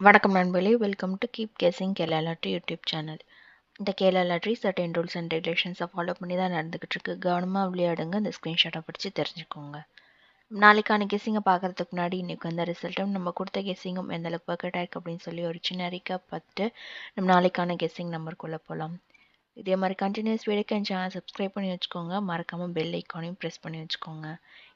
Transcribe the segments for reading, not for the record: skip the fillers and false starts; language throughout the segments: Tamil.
வணக்கம் நண்பர்களே, welcome to keep guessing Kerala lottery YouTube channel. இந்த Kerala lottery certain rules and ரெகுலேஷன்ஸை ஃபாலோ பண்ணி தான் நடந்துகிட்டு இருக்கு. கவனமாக விளையாடுங்க. இந்த ஸ்க்ரீன்ஷாட்டை படித்து தெரிஞ்சுக்கோங்க. நாளைக்கான கெஸ்ஸிங்கை பார்க்கறதுக்கு முன்னாடி இன்னைக்கு வந்த ரிசல்ட்டும் நம்ம கொடுத்த கெஸ்ஸிங்கும் எந்த அளவுக்கு பர்ஃபெக்ட் ஆயிருக்கு அப்படின்னு சொல்லி ஒரு சின்ன ரீகேப் பார்த்துட்டு நம்ம நாளைக்கான கெஸ்ஸிங் நம்பருக்குள்ளே போகலாம். இதே மாதிரி கண்டினியூஸ் வீடியோக்கு என் சேனல் சப்ஸ்கிரைப் பண்ணி வச்சுக்கோங்க. மறக்காமல் பெல் ஐக்கானையும் ப்ரெஸ் பண்ணி வச்சுக்கோங்க.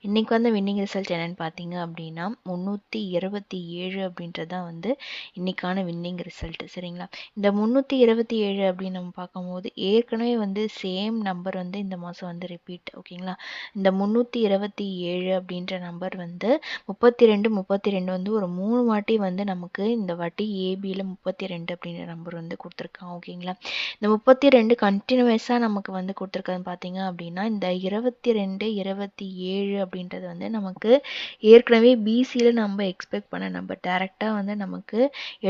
இன்றைக்கி வந்து வின்னிங் ரிசல்ட் என்னென்னு பார்த்தீங்க அப்படின்னா 327 அப்படின்றது தான் வந்து இன்றைக்கான வின்னிங் ரிசல்ட்டு. சரிங்களா? இந்த 327 அப்படின்னு நம்ம பார்க்கும்போது ஏற்கனவே வந்து சேம் நம்பர் வந்து இந்த மாதம் வந்து ரிப்பீட். ஓகேங்களா? இந்த 327 அப்படின்ற நம்பர் வந்து 32 வந்து ஒரு 3 வாட்டி வந்து நமக்கு இந்த வாட்டி ஏபியில் 32 அப்படின்ற நம்பர் வந்து கொடுத்துருக்கான். ஓகேங்களா? இந்த 32 கண்டினியூஸாக நமக்கு வந்து கொடுத்துருக்கறது பார்த்தீங்க அப்படின்னா இந்த 22 27 அப்படின்றது வந்து நமக்கு ஏற்கனவே பிசியில் நம்ம எக்ஸ்பெக்ட் பண்ண நம்பர். டேரெக்டாக வந்து நமக்கு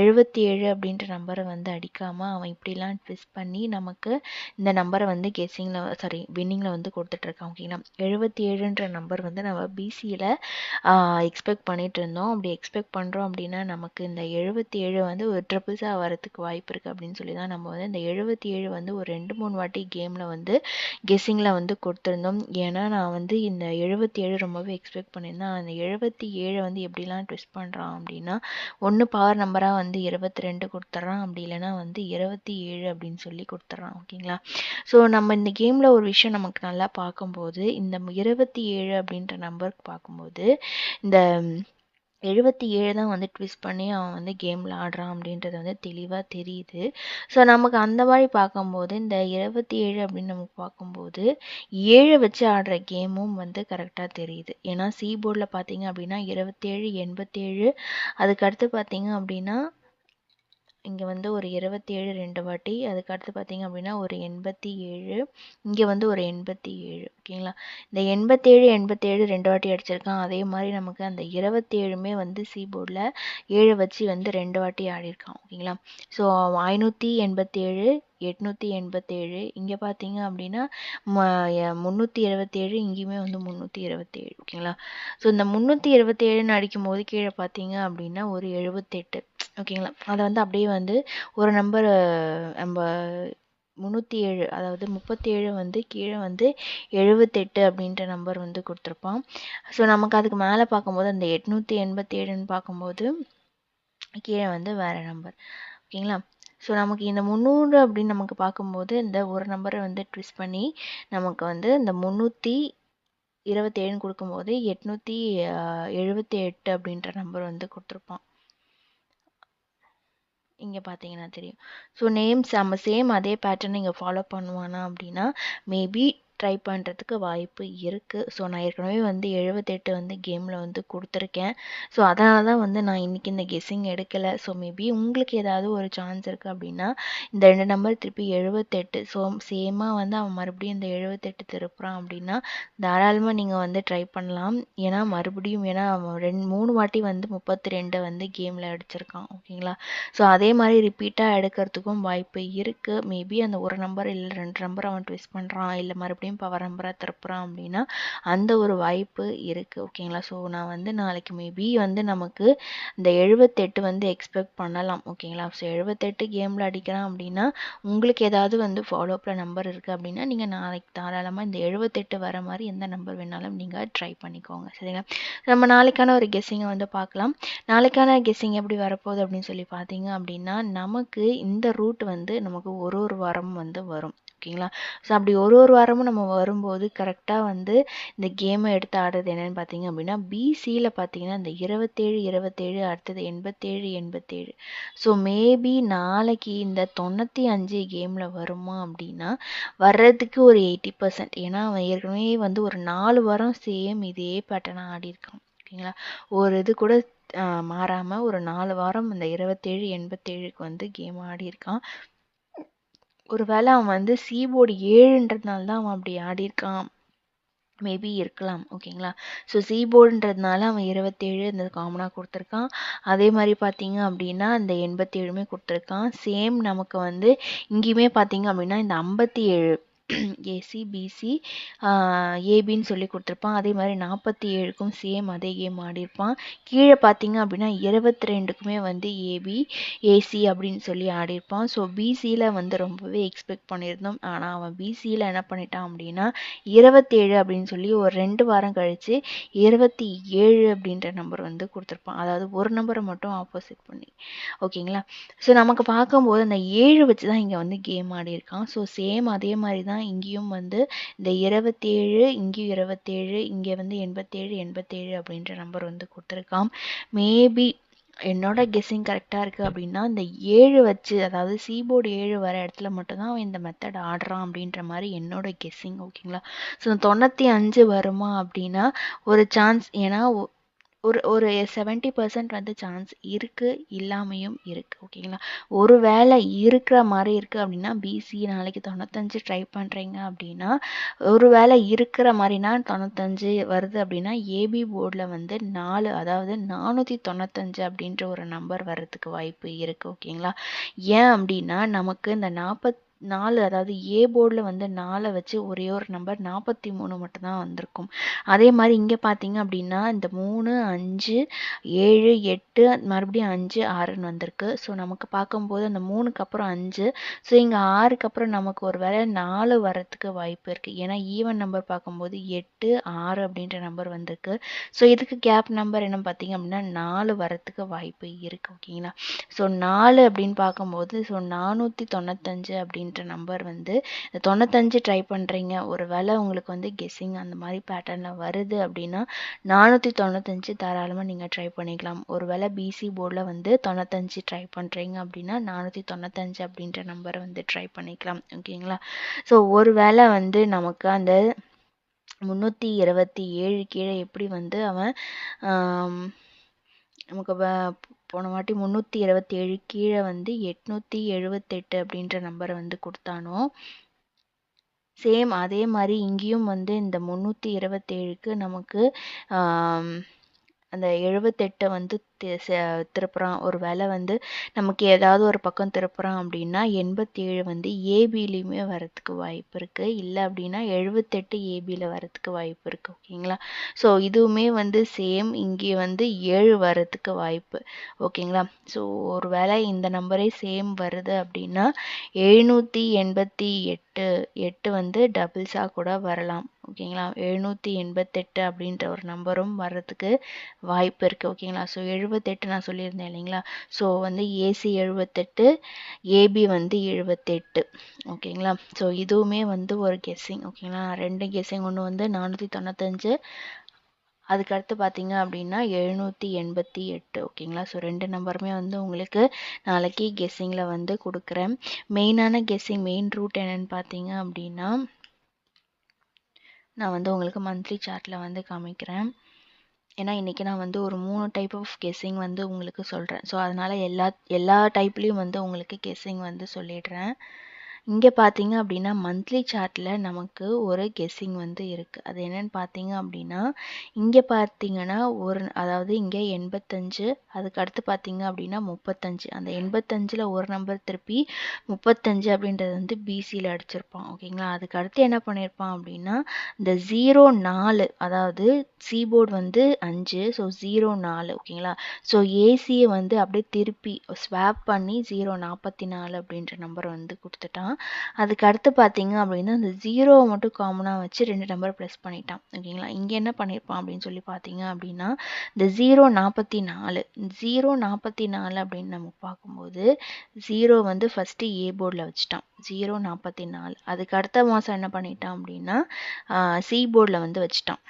77 அப்படின்ற நம்பரை வந்து அடிக்காமல் அவன் இப்படிலாம் ட்விஸ்ட் பண்ணி நமக்கு இந்த நம்பரை வந்து வின்னிங்கில் வந்து கொடுத்துட்ருக்கான். ஓகேங்களா? 77ன்ற நம்பர் வந்து நம்ம பிசியில் எக்ஸ்பெக்ட் பண்ணிட்டு இருந்தோம். அப்படி எக்ஸ்பெக்ட் பண்ணுறோம் அப்படின்னா நமக்கு இந்த 77 வந்து ஒரு ட்ரிபிள்ஸாக வரதுக்கு வாய்ப்பு இருக்குது அப்படின்னு சொல்லி தான் நம்ம வந்து இந்த 77 வந்து ஒரு 2-3 வாட்டி கேமில் வந்து கெஸ்ஸிங்கில் வந்து கொடுத்துருந்தோம். ஏன்னா நான் வந்து இந்த 77 ரொம்பவே எக்ஸ்பெக்ட் பண்ணியிருந்தேன். அந்த 77 வந்து எப்படிலாம் ட்விஸ்ட் பண்ணுறான் அப்படின்னா ஒன்று பவர் நம்பராக வந்து 22 கொடுத்துட்றான், அப்படி இல்லைன்னா வந்து 27 அப்படின்னு சொல்லி கொடுத்துட்றான். ஓகேங்களா? ஸோ நம்ம இந்த கேமில் ஒரு விஷயம் நமக்கு நல்லா பார்க்கும்போது இந்த 27 அப்படின்ற நம்பருக்கு பார்க்கும்போது இந்த 77 தான் வந்து ட்விஸ்ட் பண்ணி அவன் வந்து கேமில் ஆடுறான் அப்படின்றது வந்து தெளிவாக தெரியுது. ஸோ நமக்கு அந்த மாதிரி பார்க்கும்போது இந்த 27 அப்படின்னு நமக்கு பார்க்கும்போது 7 வச்சு ஆடுற கேமும் வந்து கரெக்டாக தெரியுது. ஏன்னா சி போர்டில் பார்த்தீங்க அப்படின்னா 27 87, அதுக்கடுத்து பார்த்தீங்க அப்படின்னா இங்கே வந்து ஒரு 27 2 வாட்டி, அதுக்கடுத்து பார்த்தீங்க அப்படின்னா ஒரு 87, இங்கே வந்து ஒரு 87. ஓகேங்களா? இந்த 87 87 2 வாட்டி அடிச்சிருக்கான். அதே மாதிரி நமக்கு அந்த 27மே வந்து சி போர்டில் 7 வச்சு வந்து 2 வாட்டி ஆடிருக்கான். ஓகேங்களா? ஸோ 587 887, இங்கே பார்த்தீங்க அப்படின்னா 327, இங்கேயுமே வந்து 327. ஓகேங்களா? ஸோ இந்த 327ன்னு அடிக்கும்போது கீழே பார்த்தீங்க அப்படின்னா ஒரு 78. ஓகேங்களா? அதை வந்து அப்படியே வந்து ஒரு நம்பர் நம்ம 307, அதாவது 37 வந்து கீழே வந்து 78 அப்படின்ற நம்பர் வந்து கொடுத்துருப்பான். ஸோ நமக்கு அதுக்கு மேலே பார்க்கும்போது அந்த 887ன்னு பார்க்கும்போது கீழே வந்து வேறு நம்பர். ஓகேங்களா? ஸோ நமக்கு இந்த 300 அப்படின்னு நமக்கு பார்க்கும்போது இந்த ஒரு நம்பரை வந்து ட்விஸ்ட் பண்ணி நமக்கு வந்து இந்த 327 கொடுக்கும்போது 878 அப்படின்ற நம்பர் வந்து கொடுத்துருப்பான். இங்கே பார்த்தீங்கன்னா தெரியும். ஸோ நேம்ஸ் நம்ம சேம் அதே பேட்டர்ன் இங்கே ஃபாலோ பண்ணுவானா அப்படின்னா மேபி ட்ரை பண்ணுறதுக்கு வாய்ப்பு இருக்குது. ஸோ நான் ஏற்கனவே வந்து 78 வந்து கேமில் வந்து கொடுத்துருக்கேன். ஸோ அதனால தான் வந்து நான் இன்றைக்கி இந்த கெஸ்ஸிங் எடுக்கலை. ஸோ மேபி உங்களுக்கு ஏதாவது ஒரு சான்ஸ் இருக்குது அப்படின்னா இந்த 2 நம்பர் திருப்பி 78, ஸோ சேமாக வந்து அவன் மறுபடியும் இந்த 78 திருப்புறான் அப்படின்னா தாராளமாக நீங்கள் வந்து ட்ரை பண்ணலாம். ஏன்னா மறுபடியும் ஏன்னா அவன் 3 வாட்டி வந்து 32 வந்து கேமில் அடிச்சிருக்கான். ஓகேங்களா? ஸோ அதே மாதிரி ரிப்பீட்டாக எடுக்கிறதுக்கும் வாய்ப்பு இருக்குது. மேபி அந்த ஒரு நம்பர் இல்லை 2 நம்பர் அவன் ட்விஸ்ட் பண்ணுறான், இல்லை மறுபடியும் பவர் நம்பராக திருப்புறான் அப்படின்னா அந்த ஒரு வாய்ப்பு இருக்குது. ஓகேங்களா? ஸோ நான் வந்து நாளைக்கு மேபி வந்து நமக்கு இந்த 78 வந்து எக்ஸ்பெக்ட் பண்ணலாம். ஓகேங்களா? ஸோ 78 கேமில் அடிக்கிறான் அப்படின்னா உங்களுக்கு ஏதாவது வந்து ஃபாலோப்பில் நம்பர் இருக்குது அப்படின்னா நீங்கள் நாளைக்கு தாராளமாக இந்த 78 வர மாதிரி எந்த நம்பர் வேணாலும் நீங்கள் ட்ரை பண்ணிக்கோங்க. சரிங்களா? நம்ம நாளைக்கான ஒரு கெஸ்ஸிங்கை வந்து பார்க்கலாம். நாளைக்கான கெஸ்ஸிங் எப்படி வரப்போகுது அப்படின்னு சொல்லி பார்த்தீங்க அப்படின்னா நமக்கு இந்த ரூட் வந்து நமக்கு ஒரு வாரம் வந்து வரும். ஓகேங்களா? ஸோ அப்படி ஒரு வாரமும் நம்ம வரும்போது கரெக்டாக வந்து இந்த கேமை எடுத்து ஆடுறது என்னென்னு பார்த்தீங்க அப்படின்னா பிசியில் பார்த்தீங்கன்னா இந்த 27 27, அடுத்தது 87 87. ஸோ மேபி நாளைக்கு இந்த 95 கேமில் வருமா அப்படின்னா வர்றதுக்கு ஒரு 80%. ஏன்னா அவன் ஏற்கனவே வந்து ஒரு 4 வாரம் சேம் இதே பேட்டர்னாக ஆடியிருக்கான். ஓகேங்களா? ஒரு இது கூட மாறாமல் ஒரு 4 வாரம் இந்த 27 87க்கு வந்து கேம் ஆடியிருக்கான். ஒரு வேளை அவன் வந்து சீபோர்டு 7ன்றதுனால தான் அவன் அப்படி ஆடியிருக்கான் மேபி இருக்கலாம். ஓகேங்களா? ஸோ சீபோர்டுன்றதுனால அவன் 27 இந்த காமனாக கொடுத்துருக்கான். அதே மாதிரி பார்த்தீங்க அப்படின்னா இந்த 87மே கொடுத்துருக்கான். சேம் நமக்கு வந்து இங்கேயுமே பார்த்தீங்க அப்படின்னா இந்த 57 ஏசி பிசி ஏபின்னு சொல்லி கொடுத்துருப்பான். அதே மாதிரி 47க்கும் சேம் அதே கேம் ஆடிருப்பான். கீழே பார்த்தீங்க அப்படின்னா 22க்குமே வந்து ஏபி ஏசி அப்படின்னு சொல்லி ஆடிருப்பான். ஸோ பிசியில் வந்து ரொம்பவே எக்ஸ்பெக்ட் பண்ணியிருந்தோம். ஆனால் அவன் பிசியில் என்ன பண்ணிட்டான் அப்படின்னா 27 அப்படின்னு சொல்லி ஒரு 2 வாரம் கழித்து 27 அப்படின்ற நம்பர் வந்து கொடுத்துருப்பான். அதாவது ஒரு நம்பரை மட்டும் ஆப்போசிட் பண்ணி. ஓகேங்களா. ஸோ நமக்கு பார்க்கும்போது அந்த 7 வச்சு தான் இங்கே வந்து கேம் ஆடியிருக்கான். ஸோ சேம் அதே மாதிரி தான் இங்கேயும் வந்து இந்த 27 இங்கேயும் 27 இங்கே வந்து 87 அப்படின்ற நம்பர் வந்து கொடுத்துருக்கான். மேபி என்னோட கெஸ்ஸிங் கரெக்டாக இருக்குது அப்படின்னா இந்த 7 வச்சு, அதாவது சீபோர்டு 7 வர இடத்துல மட்டும்தான் அவன் இந்த மெத்தட் ஆடுறான் அப்படின்ற மாதிரி என்னோட கெஸ்ஸிங். ஓகேங்களா. ஸோ 95 வருமா அப்படின்னா ஒரு சான்ஸ், ஏன்னா ஒரு 70% வந்து சான்ஸ் இருக்குது, இல்லாமையும் இருக்குது. ஓகேங்களா. ஒரு வேளை இருக்கிற மாதிரி இருக்குது அப்படின்னா பிசி நாளைக்கு 95 ட்ரை பண்ணுறீங்க அப்படின்னா, ஒரு வேளை இருக்கிற மாதிரினா 95 வருது அப்படின்னா ஏபி போர்டில் வந்து 4, அதாவது 495 அப்படின்ற ஒரு நம்பர் வர்றதுக்கு வாய்ப்பு இருக்குது. ஓகேங்களா. ஏன் அப்படின்னா நமக்கு இந்த 44, அதாவது ஏ போர்டில் வந்து 4 வச்சு ஒரே ஒரு நம்பர் 43 மட்டும்தான் வந்திருக்கும். அதே மாதிரி இங்கே பார்த்தீங்க அப்படின்னா இந்த 3, 5, 7, 8 மறுபடியும் 5, 6ன்னு வந்திருக்கு. ஸோ நமக்கு பார்க்கும்போது அந்த 3க்கு அப்புறம் 5, ஸோ இங்கே 6க்கு அப்புறம் நமக்கு ஒரு வேளை 4 வரத்துக்கு வாய்ப்பு இருக்குது. ஏன்னா ஈவன் நம்பர் பார்க்கும்போது 8, 6 அப்படின்ற நம்பர் வந்திருக்கு. ஸோ இதுக்கு கேப் நம்பர் என்ன பார்த்தீங்க அப்படின்னா 4 வரத்துக்கு வாய்ப்பு இருக்குது. ஓகேங்களா. ஸோ 4 அப்படின்னு பார்க்கும்போது ஸோ 495 அப்படின்ற நம்பர் வந்து 95 ட்ரை பண்ணுறீங்க, ஒரு வேளை உங்களுக்கு வந்து கெஸ்ஸிங் அந்த மாதிரி பேட்டர்னில் வருது அப்படின்னா 495 தாராளமாக நீங்கள் ட்ரை பண்ணிக்கலாம். ஒரு வேளை பிசி போர்டில் வந்து 95 ட்ரை பண்ணுறீங்க அப்படின்னா 495 அப்படின்ற நம்பரை வந்து ட்ரை பண்ணிக்கலாம். ஓகேங்களா. ஸோ ஒரு வேளை வந்து நமக்கு அந்த 327 கீழே எப்படி வந்து அவன் நமக்கு போன வாட்டி 327 கீழே வந்து 878 அப்படின்ற நம்பரை வந்து கொடுத்தானோ, சேம் அதே மாதிரி இங்கேயும் வந்து இந்த 327க்கு நமக்கு அந்த 78 வந்து திருப்புறான். ஒரு வேளை வந்து நமக்கு ஏதாவது ஒரு பக்கம் திருப்புறான் அப்படின்னா 87 வந்து ஏபிலையுமே வரத்துக்கு வாய்ப்பு இருக்குது. இல்லை அப்படின்னா 78 ஏபியில் வரத்துக்கு வாய்ப்பு இருக்குது. ஓகேங்களா. ஸோ இதுவுமே வந்து சேம் இங்கே வந்து 7 வரத்துக்கு வாய்ப்பு. ஓகேங்களா. ஸோ ஒரு வேளை இந்த நம்பரே சேம் வருது அப்படின்னா 788 வந்து டபுள்ஸாக கூட வரலாம். ஓகேங்களா. 788 அப்படின்ற ஒரு நம்பரும் வர்றதுக்கு வாய்ப்பு இருக்குது. ஓகேங்களா. ஸோ 78 நான் சொல்லியிருந்தேன் இல்லைங்களா. ஸோ வந்து ஏசி 78, ஏபி வந்து 78. ஓகேங்களா. ஸோ இதுவுமே வந்து ஒரு கெஸ்ஸிங். ஓகேங்களா. 2 கெஸ்ஸிங், ஒன்று வந்து 495, அதுக்கடுத்து பார்த்தீங்க அப்படின்னா 788. ஓகேங்களா. ஸோ 2 நம்பருமே வந்து உங்களுக்கு நாளைக்கு கெஸ்ஸிங்கில் வந்து கொடுக்குறேன். மெயினான கெஸ்ஸிங், மெயின் ரூட் என்னென்னு பார்த்தீங்க அப்படின்னா நான் வந்து உங்களுக்கு மந்த்லி சார்ட்டில் வந்து காமிக்கிறேன். ஏன்னா இன்றைக்கி நான் வந்து ஒரு 3 டைப் ஆஃப் கெஸ்ஸிங் வந்து உங்களுக்கு சொல்கிறேன். ஸோ அதனால் எல்லா டைப்லேயும் வந்து உங்களுக்கு கெஸ்ஸிங் வந்து சொல்லிடுறேன். இங்கே பார்த்தீங்க அப்படின்னா மந்த்லி சார்ட்டில் நமக்கு ஒரு கெஸ்ஸிங் வந்து இருக்குது. அது என்னென்னு பார்த்தீங்க அப்படின்னா இங்கே பார்த்தீங்கன்னா அதாவது இங்கே 85, அதுக்கு அடுத்து பார்த்தீங்க அப்படின்னா 35. அந்த 85ல் ஒரு நம்பர் திருப்பி 35 அப்படின்றது வந்து பிசியில் அடிச்சிருப்பான். ஓகேங்களா. அதுக்கு அடுத்து என்ன பண்ணியிருப்பான் அப்படின்னா இந்த 04, அதாவது சீபோர்டு வந்து 5, ஸோ 04. ஓகேங்களா. ஸோ ஏசியை வந்து அப்படியே திருப்பி ஸ்வாப் பண்ணி 044 அப்படின்ற நம்பரை வந்து கொடுத்துட்டான். அதுக்கு அடுத்து பார்த்தீங்க அப்படின்னா இந்த 0 மட்டும் காமனாக வச்சு 2 நம்பர் ப்ளஸ் பண்ணிட்டான். ஓகேங்களா. இங்கே என்ன பண்ணியிருப்பான் அப்படின்னு சொல்லி பார்த்தீங்க அப்படின்னா இந்த 044 அப்படின்னு நம்ம பார்க்கும்போது 0 வந்து ஃபஸ்ட்டு ஏ போர்டில் வச்சுட்டான், 044. அதுக்கு அடுத்த மாதம் என்ன பண்ணிட்டான் அப்படின்னா சி போர்டில் வந்து வச்சுட்டான்.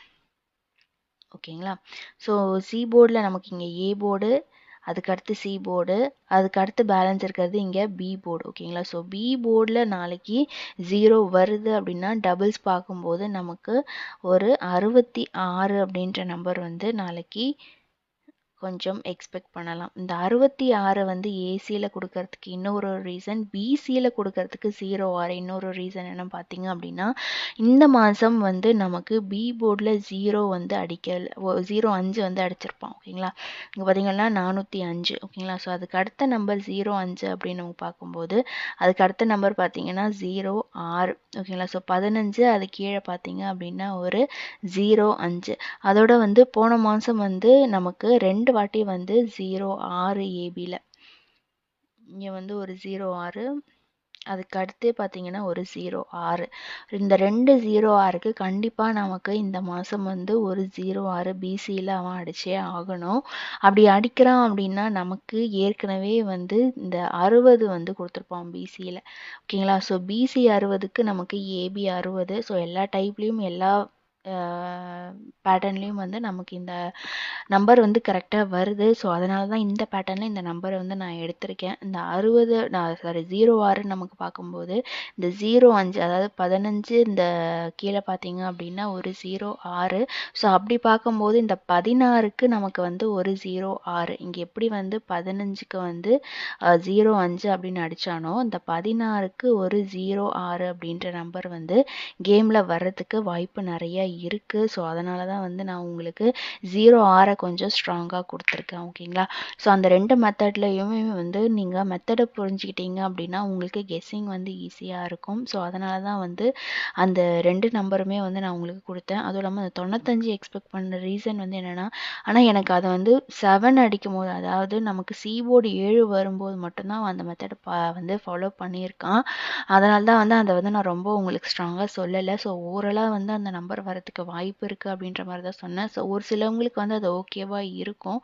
ஓகேங்களா. ஸோ சி போர்டில் நமக்கு இங்கே ஏ போர்டு, அதுக்கடுத்து சி போர்டு, அதுக்கடுத்து பேலன்ஸ் இருக்கிறது இங்கே பி போர்டு. ஓகேங்களா. ஸோ பி போர்டில் நாளைக்கு 0 வருது அப்படின்னா டபுள்ஸ் பார்க்கும்போது நமக்கு ஒரு 66 அப்படின்ற நம்பர் வந்து நாளைக்கு கொஞ்சம் எக்ஸ்பெக்ட் பண்ணலாம். இந்த 66 வந்து ஏசியில் கொடுக்கறதுக்கு இன்னொரு ரீசன், பிசியில் கொடுக்கறதுக்கு 06 இன்னொரு ரீசன் என்ன பார்த்தீங்க அப்படின்னா, இந்த மாதம் வந்து நமக்கு பி போர்டில் 0 வந்து 05 வந்து அடிச்சிருப்பான். ஓகேங்களா, இங்கே பார்த்தீங்கன்னா 405. ஓகேங்களா, ஸோ அதுக்கு அடுத்த நம்பர் 05 அப்படின்னு நம்ம பார்க்கும்போது அதுக்கு அடுத்த நம்பர் பார்த்தீங்கன்னா 06. ஓகேங்களா, ஸோ 15 அது கீழே பார்த்தீங்க அப்படின்னா ஒரு 05. அதோட வந்து போன மாதம் வந்து நமக்கு 2 வாட்டி வந்து 06 ஏபியில், இங்கே வந்து ஒரு 06, அதுக்கு அடுத்து பார்த்தீங்கன்னா ஒரு 06. இந்த 2 06க்கு கண்டிப்பாக நமக்கு இந்த மாதம் வந்து ஒரு 06 பிசியில் அவன் அடிச்சே ஆகணும். அப்படி அடிக்கிறான் அப்படின்னா நமக்கு ஏற்கனவே வந்து இந்த 60 வந்து கொடுத்துருப்பான் பிசியில். ஓகேங்களா, ஸோ பிசி 60க்கு நமக்கு ஏபி 60. ஸோ எல்லா டைப்லேயும் எல்லா பேட்டர்ன்லேயும் வந்து நமக்கு இந்த நம்பர் வந்து கரெக்டாக வருது. ஸோ அதனால தான் இந்த பேட்டர்னில் இந்த நம்பரை வந்து நான் எடுத்திருக்கேன். இந்த 06 நமக்கு பார்க்கும்போது இந்த 05, அதாவது 15 இந்த கீழே பார்த்தீங்க அப்படின்னா ஒரு 06. ஸோ அப்படி பார்க்கும்போது இந்த 16க்கு நமக்கு வந்து ஒரு 06. இங்கே எப்படி வந்து 15க்கு வந்து 05 அப்படின்னு அடித்தானோ இந்த 16க்கு ஒரு 06 அப்படின்ற நம்பர் வந்து கேமில் வர்றதுக்கு வாய்ப்பு நிறைய இருக்குது. ஸோ அதனால தான் வந்து நான் உங்களுக்கு 06 கொஞ்சம் ஸ்ட்ராங்காக கொடுத்துருக்கேன். ஓகேங்களா, ஸோ அந்த 2 மெத்தட்லையுமே வந்து நீங்கள் மெத்தடை புரிஞ்சுக்கிட்டீங்க அப்படின்னா உங்களுக்கு கெஸ்ஸிங் வந்து ஈஸியாக இருக்கும். ஸோ அதனால தான் வந்து அந்த 2 நம்பருமே வந்து நான் உங்களுக்கு கொடுத்தேன். அதுவும் இல்லாமல் அந்த 95 எக்ஸ்பெக்ட் பண்ண ரீசன் வந்து என்னென்னா, ஆனால் எனக்கு அதை வந்து 7 அடிக்கும் போது, அதாவது நமக்கு சீபோர்டு 7 வரும்போது மட்டும்தான் அந்த மெத்தடை வந்து ஃபாலோ பண்ணியிருக்கான். அதனால தான் வந்து அதை வந்து நான் ரொம்ப உங்களுக்கு ஸ்ட்ராங்காக சொல்லலை. ஸோ ஓவராலாக வந்து அந்த நம்பர் வரதுக்கு வாய்ப்பு இருக்குது அப்படின்ற மாதிரி தான் சொன்னேன். ஸோ ஒரு சிலவங்களுக்கு வந்து அது ஓகேவாக இருக்கும்.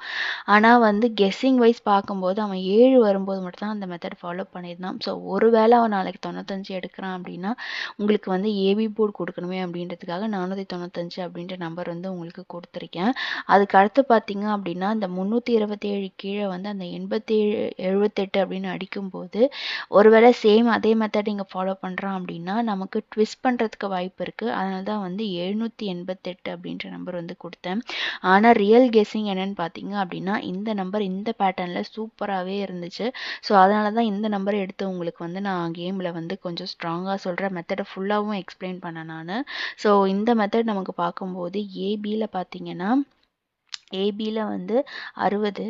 ஆனால் வந்து கெஸ்ஸிங் வைஸ் பார்க்கும்போது அவன் 7 வரும்போது மட்டும்தான் அந்த மெத்தட் ஃபாலோ பண்ணியிருந்தான். ஸோ ஒருவேளை அவன் நாளைக்கு 95 எடுக்கிறான் அப்படின்னா உங்களுக்கு வந்து ஏபி போர்டு கொடுக்கணுமே அப்படின்றதுக்காக 495 அப்படின்ற நம்பர் வந்து உங்களுக்கு கொடுத்துருக்கேன். அதுக்கு அடுத்து பார்த்தீங்க அப்படின்னா இந்த 327 கீழே வந்து அந்த 78 அப்படின்னு அடிக்கும்போது ஒருவேளை சேம் அதே மெத்தட் இங்கே ஃபாலோ பண்ணுறான் அப்படின்னா நமக்கு ட்விஸ்ட் பண்ணுறதுக்கு வாய்ப்பு இருக்குது. அதனால தான் வந்து 788 அப்படின்ற நம்பர் வந்து கொடுத்தேன். ஆனால் ரியல் கெஸ்ஸிங் என்னன்னு பார்த்தீங்க அப்படின்னா இந்த நம்பர் இந்த பேட்டர்னில் சூப்பராகவே இருந்துச்சு. ஸோ அதனால தான் இந்த நம்பரை எடுத்து உங்களுக்கு வந்து நான் கேமில் வந்து கொஞ்சம் ஸ்ட்ராங்காக சொல்கிற மெத்தடை ஃபுல்லாகவும் எக்ஸ்பிளைன் பண்ணேன் நான். ஸோ இந்த மெத்தட் நமக்கு பார்க்கும்போது ஏபியில் பார்த்தீங்கன்னா ஏபியில் வந்து 60,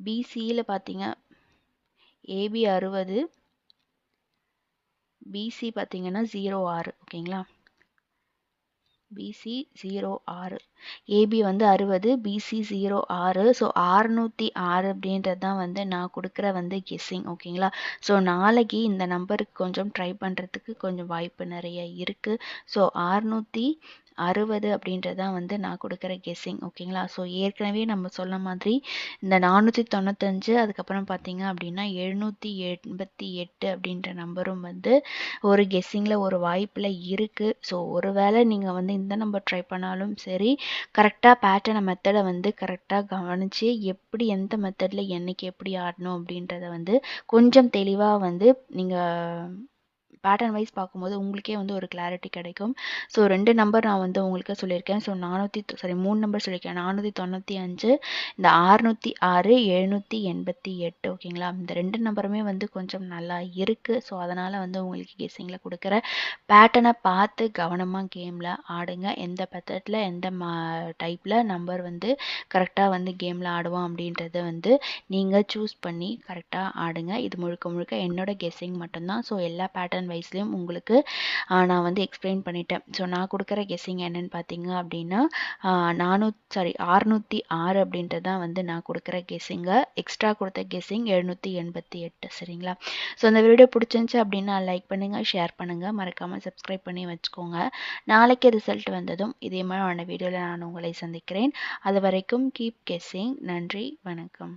பிசியில் பார்த்தீங்க ஏபி 60, பிசி பார்த்தீங்கன்னா 06. ஓகேங்களா, பிசி 06, ஏபி வந்து 60, பிசி 06. ஸோ 606 அப்படின்றது தான் வந்து நான் கொடுக்குற வந்து கெஸ்ஸிங். ஓகேங்களா, ஸோ நாளைக்கு இந்த நம்பருக்கு கொஞ்சம் ட்ரை பண்ணுறதுக்கு கொஞ்சம் வாய்ப்பு நிறைய இருக்குது. ஸோ 660 அப்படின்றது தான் வந்து நான் கொடுக்குற கெஸ்ஸிங். ஓகேங்களா, ஸோ ஏற்கனவே நம்ம சொன்ன மாதிரி இந்த 495 அதுக்கப்புறம் பார்த்தீங்க அப்படின்னா 788 அப்படின்ற நம்பரும் வந்து ஒரு கெஸ்ஸிங்கில் ஒரு வாய்ப்பில் இருக்குது. ஸோ ஒருவேளை நீங்கள் வந்து இந்த நம்பர் ட்ரை பண்ணாலும் சரி, கரெக்டாக பேட்டர்னை மெத்தடை வந்து கரெக்டாக கவனித்து எப்படி எந்த மெத்தடில் என்னைக்கு எப்படி ஆடணும் அப்படின்றத வந்து கொஞ்சம் தெளிவாக வந்து நீங்கள் பேட்டர்ன் வைஸ் பார்க்கும்போது உங்களுக்கே வந்து ஒரு கிளாரிட்டி கிடைக்கும். ஸோ 2 நம்பர் நான் வந்து உங்களுக்கு சொல்லியிருக்கேன். ஸோ 3 நம்பர் சொல்லியிருக்கேன். 495, இந்த 606, 788. ஓகேங்களா, இந்த 2 நம்பருமே வந்து கொஞ்சம் நல்லா இருக்குது. ஸோ அதனால் வந்து உங்களுக்கு கெஸ்ஸிங்கில் கொடுக்குற பேட்டர்னை பார்த்து கவனமாக கேமில் ஆடுங்க. எந்த மெத்தடில் எந்த டைப்பில் நம்பர் வந்து கரெக்டாக வந்து கேமில் ஆடுவோம் அப்படின்றத வந்து நீங்கள் சூஸ் பண்ணி கரெக்டாக ஆடுங்க. இது முழுக்க முழுக்க என்னோட கெஸ்ஸிங் மட்டும்தான். ஸோ எல்லா பேட்டர்ன் வைஸ்லையும் உங்களுக்கு நான் வந்து எக்ஸ்பிளைன் பண்ணிட்டேன். ஸோ நான் கொடுக்குற கெஸ்ஸிங் என்னன்னு பார்த்தீங்க அப்படின்னா 606 அப்படின்றது தான் வந்து நான் கொடுக்குற கெஸ்ஸிங்க. எக்ஸ்ட்ரா கொடுத்த கெஸ்ஸிங் 788. சரிங்களா, ஸோ அந்த வீடியோ பிடிச்சிருந்துச்சு அப்படின்னா லைக் பண்ணுங்கள், ஷேர் பண்ணுங்கள், மறக்காமல் சப்ஸ்கிரைப் பண்ணி வச்சுக்கோங்க. நாளைக்கு ரிசல்ட் வந்ததும் இதே மாதிரியான வீடியோவில் நான் உங்களை சந்திக்கிறேன். அது வரைக்கும் கீப் கெஸ்ஸிங். நன்றி, வணக்கம்.